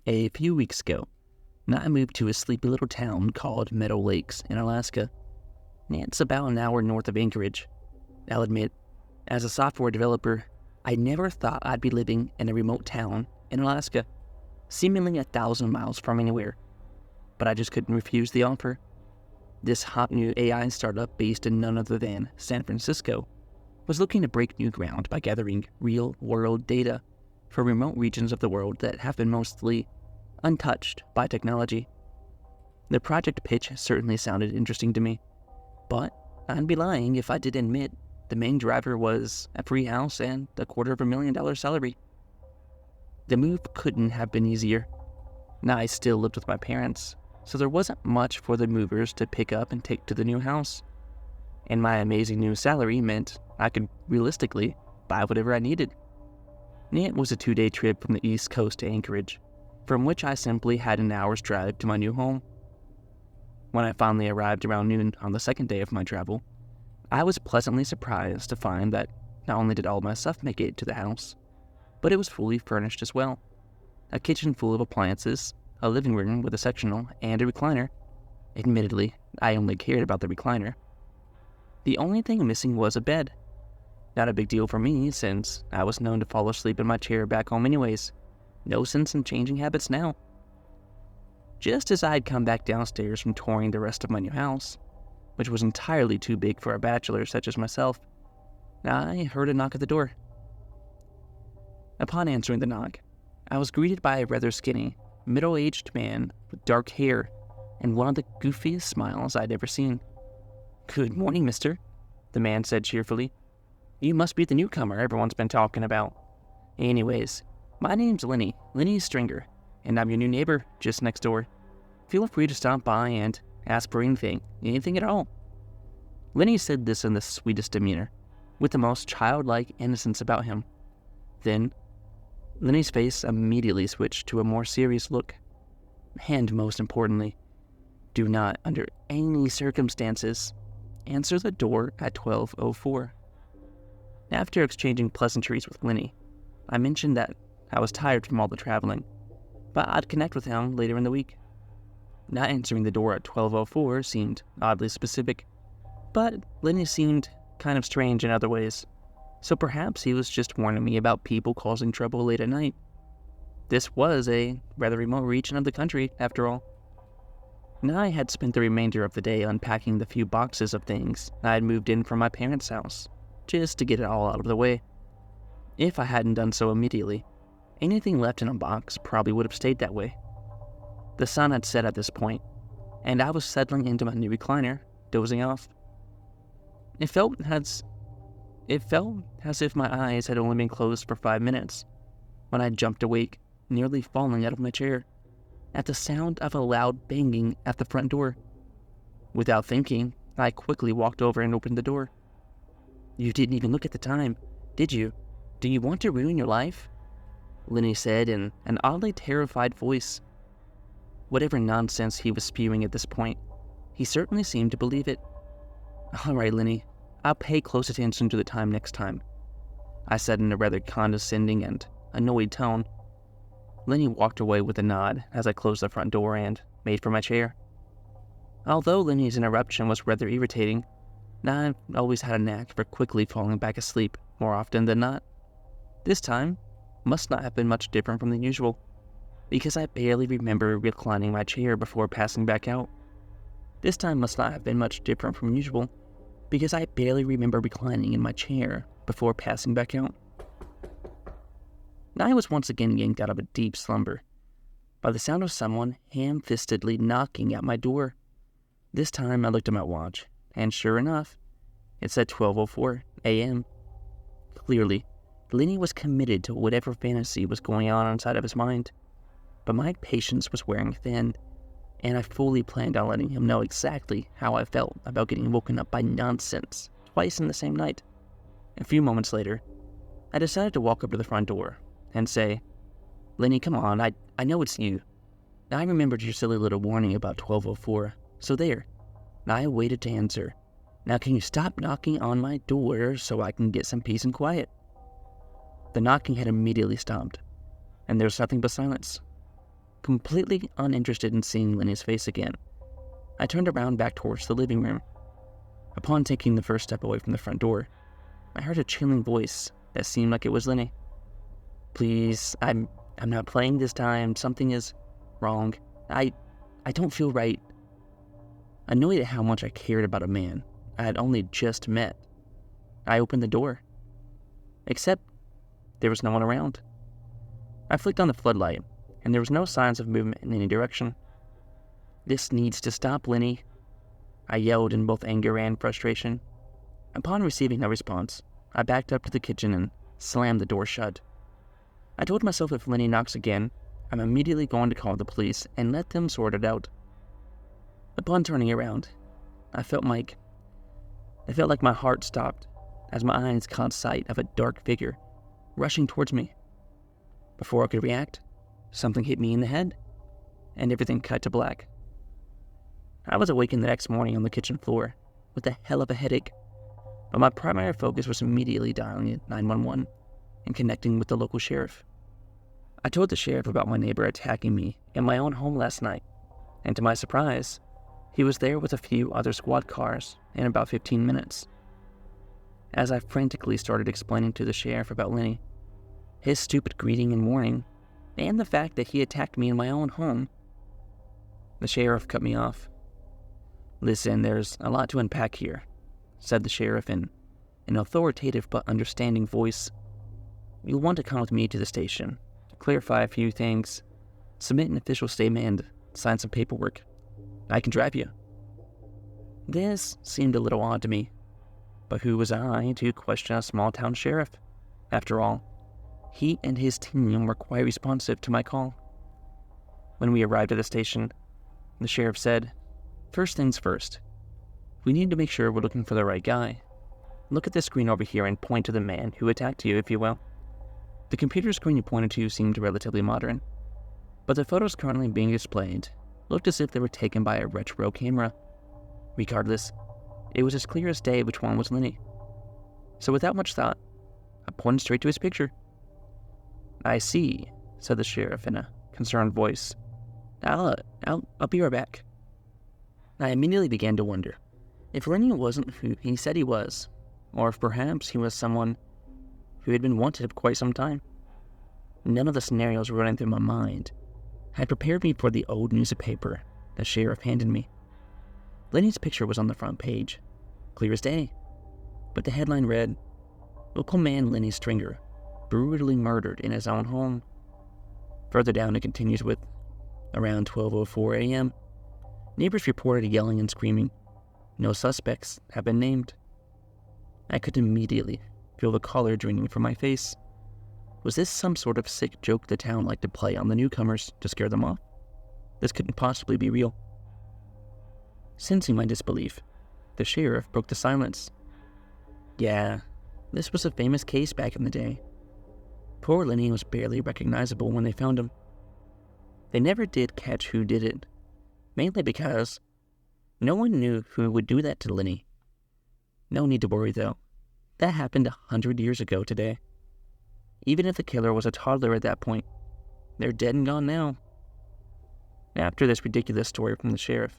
A few weeks ago, I moved to a sleepy little town called Meadow Lakes in Alaska. It's about an hour north of Anchorage. I'll admit, as a software developer, I never thought I'd be living in a remote town in Alaska, seemingly 1,000 miles from anywhere. But I just couldn't refuse the offer. This hot new AI startup based in none other than San Francisco was looking to break new ground by gathering real-world data for remote regions of the world that have been mostly untouched by technology. The project pitch certainly sounded interesting to me, but I'd be lying if I didn't admit the main driver was a free house and a $250,000 salary. The move couldn't have been easier. I still lived with my parents, so there wasn't much for the movers to pick up and take to the new house. And my amazing new salary meant I could realistically buy whatever I needed. It was a 2-day trip from the East Coast to Anchorage, from which I simply had an hour's drive to my new home. When I finally arrived around noon on the second day of my travel, I was pleasantly surprised to find that not only did all my stuff make it to the house, but it was fully furnished as well. A kitchen full of appliances, a living room with a sectional, and a recliner. Admittedly, I only cared about the recliner. The only thing missing was a bed. Not a big deal for me, since I was known to fall asleep in my chair back home anyways. No sense in changing habits now. Just as I had come back downstairs from touring the rest of my new house, which was entirely too big for a bachelor such as myself, I heard a knock at the door. Upon answering the knock, I was greeted by a rather skinny, middle-aged man with dark hair and one of the goofiest smiles I'd ever seen. "Good morning, mister," the man said cheerfully. "You must be the newcomer everyone's been talking about. Anyways, my name's Lenny Stringer, and I'm your new neighbor just next door. Feel free to stop by and ask for anything at all." Lenny said this in the sweetest demeanor, with the most childlike innocence about him. Then, Lenny's face immediately switched to a more serious look. And most importantly, do not, under any circumstances, answer the door at 12:04. After exchanging pleasantries with Lenny, I mentioned that I was tired from all the traveling, but I'd connect with him later in the week. Not answering the door at 12:04 seemed oddly specific, but Lenny seemed kind of strange in other ways, so perhaps he was just warning me about people causing trouble late at night. This was a rather remote region of the country, after all. I had spent the remainder of the day unpacking the few boxes of things I had moved in from my parents' house, just to get it all out of the way. If I hadn't done so immediately, anything left in a box probably would have stayed that way. The sun had set at this point, and I was settling into my new recliner, dozing off. It felt as if my eyes had only been closed for 5 minutes when I jumped awake, nearly falling out of my chair, at the sound of a loud banging at the front door. Without thinking, I quickly walked over and opened the door. "You didn't even look at the time, did you? Do you want to ruin your life?" Lenny said in an oddly terrified voice. Whatever nonsense he was spewing at this point, he certainly seemed to believe it. "All right, Lenny, I'll pay close attention to the time next time," I said in a rather condescending and annoyed tone. Lenny walked away with a nod as I closed the front door and made for my chair. Although Lenny's interruption was rather irritating, I've always had a knack for quickly falling back asleep more often than not. This time must not have been much different from the usual, because I barely remember reclining my chair before passing back out. This time must not have been much different from usual, because I barely remember reclining in my chair before passing back out. I was once again yanked out of a deep slumber by the sound of someone ham-fistedly knocking at my door. This time I looked at my watch, and sure enough, it said 12:04 a.m. Clearly, Lenny was committed to whatever fantasy was going on inside of his mind, but my patience was wearing thin, and I fully planned on letting him know exactly how I felt about getting woken up by nonsense twice in the same night. A few moments later, I decided to walk up to the front door and say, "Lenny, come on, I know it's you. I remembered your silly little warning about 12:04, so there." I waited to answer. "Now can you stop knocking on my door so I can get some peace and quiet?" The knocking had immediately stopped, and there was nothing but silence. Completely uninterested in seeing Lenny's face again, I turned around back towards the living room. Upon taking the first step away from the front door, I heard a chilling voice that seemed like it was Lenny. "Please, I'm not playing this time. Something is wrong. I don't feel right." Annoyed at how much I cared about a man I had only just met, I opened the door. Except there was no one around. I flicked on the floodlight, and there was no signs of movement in any direction. "This needs to stop, Lenny," I yelled in both anger and frustration. Upon receiving no response, I backed up to the kitchen and slammed the door shut. I told myself if Lenny knocks again, I'm immediately going to call the police and let them sort it out. Upon turning around, I felt like my heart stopped as my eyes caught sight of a dark figure rushing towards me. Before I could react, something hit me in the head, and everything cut to black. I was awakened the next morning on the kitchen floor with a hell of a headache, but my primary focus was immediately dialing 911 and connecting with the local sheriff. I told the sheriff about my neighbor attacking me in my own home last night, and to my surprise, he was there with a few other squad cars in about 15 minutes. As I frantically started explaining to the sheriff about Lenny, his stupid greeting and warning, and the fact that he attacked me in my own home, the sheriff cut me off. "Listen, there's a lot to unpack here," said the sheriff in an authoritative but understanding voice. "You'll want to come with me to the station to clarify a few things, submit an official statement, and sign some paperwork. I can drive you." This seemed a little odd to me, but who was I to question a small-town sheriff? After all, he and his team were quite responsive to my call. When we arrived at the station, the sheriff said, "First things first, we need to make sure we're looking for the right guy. Look at the screen over here and point to the man who attacked you, if you will." The computer screen you pointed to seemed relatively modern, but the photos currently being displayed looked as if they were taken by a retro camera. Regardless, it was as clear as day which one was Lenny. So without much thought, I pointed straight to his picture. "I see," said the sheriff in a concerned voice. I'll be right back." I immediately began to wonder if Lenny wasn't who he said he was, or if perhaps he was someone who had been wanted for quite some time. None of the scenarios running through my mind had prepared me for the old newspaper the sheriff handed me. Lenny's picture was on the front page, clear as day, but the headline read, "Local man Lenny Stringer, brutally murdered in his own home." Further down it continues with, "Around 12:04 a.m., neighbors reported yelling and screaming. No suspects have been named." I could immediately feel the color draining from my face. Was this some sort of sick joke the town liked to play on the newcomers to scare them off? This couldn't possibly be real. Sensing my disbelief, the sheriff broke the silence. "Yeah, this was a famous case back in the day. Poor Lenny was barely recognizable when they found him. They never did catch who did it, mainly because no one knew who would do that to Lenny. No need to worry though, that happened 100 years ago today. Even if the killer was a toddler at that point, they're dead and gone now." After this ridiculous story from the sheriff,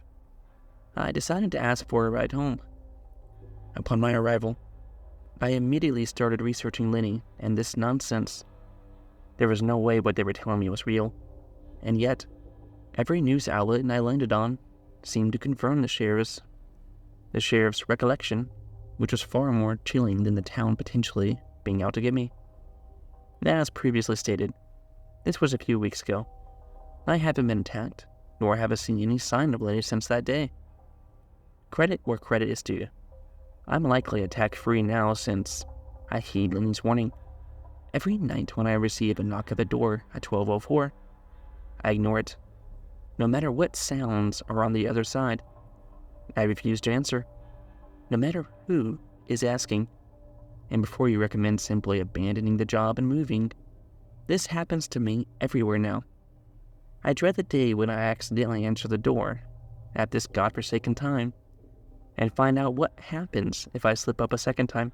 I decided to ask for a ride home. Upon my arrival, I immediately started researching Lenny and this nonsense. There was no way what they were telling me was real, and yet, every news outlet I landed on seemed to confirm the sheriff's recollection, which was far more chilling than the town potentially being out to get me. As previously stated, this was a few weeks ago. I haven't been attacked, nor have I seen any sign of Lenny since that day. Credit where credit is due. I'm likely attack-free now since I heed Lenny's warning. Every night when I receive a knock at the door at 12:04, I ignore it. No matter what sounds are on the other side, I refuse to answer. No matter who is asking, and before you recommend simply abandoning the job and moving, this happens to me everywhere now. I dread the day when I accidentally answer the door at this godforsaken time, and find out what happens if I slip up a second time.